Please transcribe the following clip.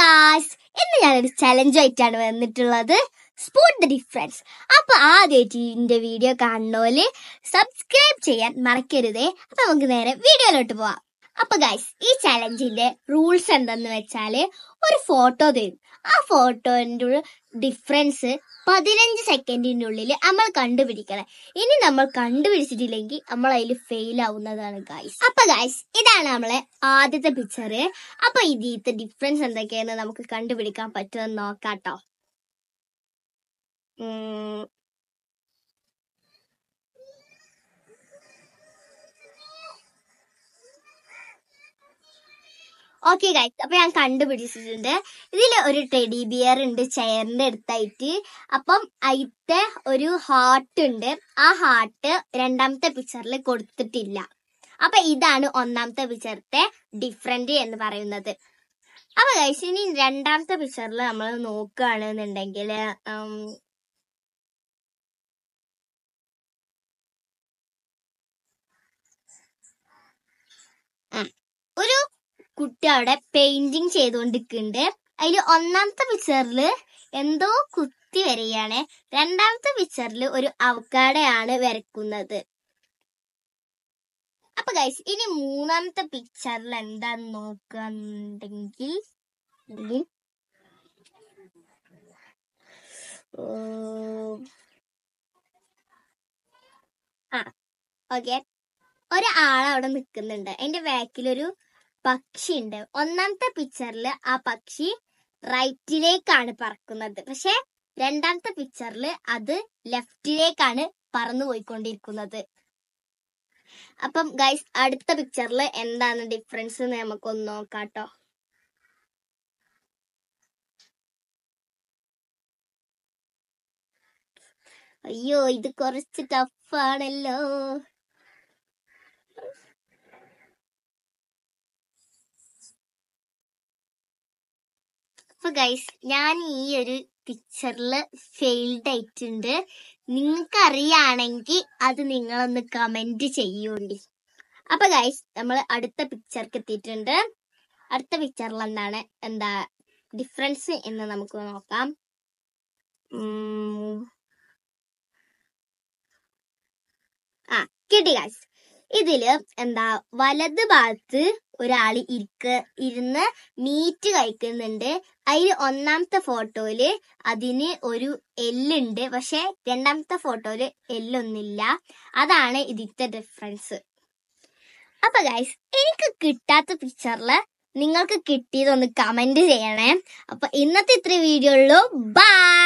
Guys, ഇന്ന് ഞാനൊരു ചലഞ്ചായിട്ടാണ് വന്നിട്ടുള്ളത്. Spot the difference. അപ്പൊ ആദ്യമായിട്ട് ഇതിന്റെ വീഡിയോ കാണുന്നോല് സബ്സ്ക്രൈബ് ചെയ്യാൻ മറക്കരുതേ. അപ്പൊ നമുക്ക് നേരെ വീഡിയോയിലോട്ട് പോവാം. അപ്പൊ ഗൈസ്, ഈ ചലഞ്ചിന്റെ റൂൾസ് എന്തെന്ന് വെച്ചാല്, ഒരു ഫോട്ടോ തരും. ആ ഫോട്ടോന്റെ ഡിഫറൻസ് 15 സെക്കൻഡിന്റെ ഉള്ളിൽ നമ്മൾ കണ്ടുപിടിക്കണം. ഇനി നമ്മൾ കണ്ടുപിടിച്ചിട്ടില്ലെങ്കിൽ നമ്മൾ അതിൽ ഫെയിൽ ആവുന്നതാണ് ഗൈസ്. അപ്പൊ ഗൈസ്, ഇതാണ് നമ്മളെ ആദ്യത്തെ പിക്ചർ. അപ്പൊ ഇതിന്റെ ഡിഫറൻസ് എന്തൊക്കെയാന്ന് നമുക്ക് കണ്ടുപിടിക്കാൻ പറ്റുമെന്ന് നോക്കാട്ടോ. ഓക്കെ ഗൈസ്, അപ്പൊ ഞാൻ കണ്ടുപിടിച്ചിട്ടുണ്ട്. ഇതിൽ ഒരു ടെഡി ബിയർ ഉണ്ട് ചെയറിന്റെ അടുത്തായിട്ട്. അപ്പം അതിന്റെ ഒരു ഹാർട്ട് ഉണ്ട്. ആ ഹാർട്ട് രണ്ടാമത്തെ പിക്ചറിൽ കൊടുത്തിട്ടില്ല. അപ്പൊ ഇതാണ് ഒന്നാമത്തെ പിക്ചറിന്റെ ഡിഫറൻറ്റ് എന്ന് പറയുന്നത്. അപ്പൊ ഗൈസ്, ഇനി രണ്ടാമത്തെ പിക്ചറിൽ നമ്മൾ നോക്കുകയാണെന്നുണ്ടെങ്കിൽ ഒരു കുട്ടി അവിടെ പെയിന്റിങ് ചെയ്തുകൊണ്ടിരിക്കുന്നുണ്ട്. അതിൽ ഒന്നാമത്തെ പിക്ചറിൽ എന്തോ കുത്തി വരികയാണ്. രണ്ടാമത്തെ പിക്ചറിൽ ഒരു അവക്കാഡോയാണ് വരക്കുന്നത്. അപ്പൊ ഗൈസ്, ഇനി മൂന്നാമത്തെ പിക്ചറിൽ എന്താന്ന് നോക്കുകയാണെന്നുണ്ടെങ്കിൽ ഓക്കെ, ഒരാളവിടെ നിൽക്കുന്നുണ്ട്. അതിന്റെ ബാക്കിലൊരു പക്ഷി ഉണ്ട്. ഒന്നാമത്തെ പിക്ചറിൽ ആ പക്ഷി റൈറ്റിലേക്കാണ് പറക്കുന്നത്. പക്ഷെ രണ്ടാമത്തെ പിക്ചറിൽ അത് ലെഫ്റ്റിലേക്കാണ് പറന്നു പോയിക്കൊണ്ടിരിക്കുന്നത്. അപ്പം ഗൈസ്, അടുത്ത പിക്ചറിൽ എന്താണ് ഡിഫറൻസ് നമുക്കൊന്ന് നോക്കാട്ടോ. അയ്യോ, ഇത് കുറച്ച് ടഫാണല്ലോ. അപ്പൊ ഗൈസ്, ഞാൻ ഈ ഒരു പിക്ചറിൽ ഫെയിൽഡ് ആയിട്ടുണ്ട്. നിങ്ങൾക്ക് അറിയാണെങ്കിൽ അത് നിങ്ങളൊന്ന് കമന്റ് ചെയ്യൂണ്ടി. അപ്പൊ ഗൈസ്, നമ്മൾ അടുത്ത പിക്ചർക്ക് എത്തിയിട്ടുണ്ട്. അടുത്ത പിക്ചറിൽ എന്താ ഡിഫറൻസ് എന്ന് നമുക്ക് നോക്കാം. കിട്ടി ഗൈസ്. ഇതില് വലത് ഭാഗത്ത് ഒരാള് ഇരുന്ന് മീറ്റ് കഴിക്കുന്നുണ്ട്. അതിൽ ഒന്നാമത്തെ ഫോട്ടോയില് അതിന് ഒരു എല്ലുണ്ട്. പക്ഷെ രണ്ടാമത്തെ ഫോട്ടോയില് എല്ലൊന്നില്ല. അതാണ് ഇതിന്റെ ഡിഫറൻസ്. അപ്പൊ ഗൈസ്, എനിക്ക് കിട്ടാത്ത പിക്ചറില് നിങ്ങൾക്ക് കിട്ടിയതൊന്ന് കമന്റ് ചെയ്യണേ. അപ്പൊ ഇന്നത്തെ ഇത്ര വീഡിയോ ഉള്ളൂ. ബൈ.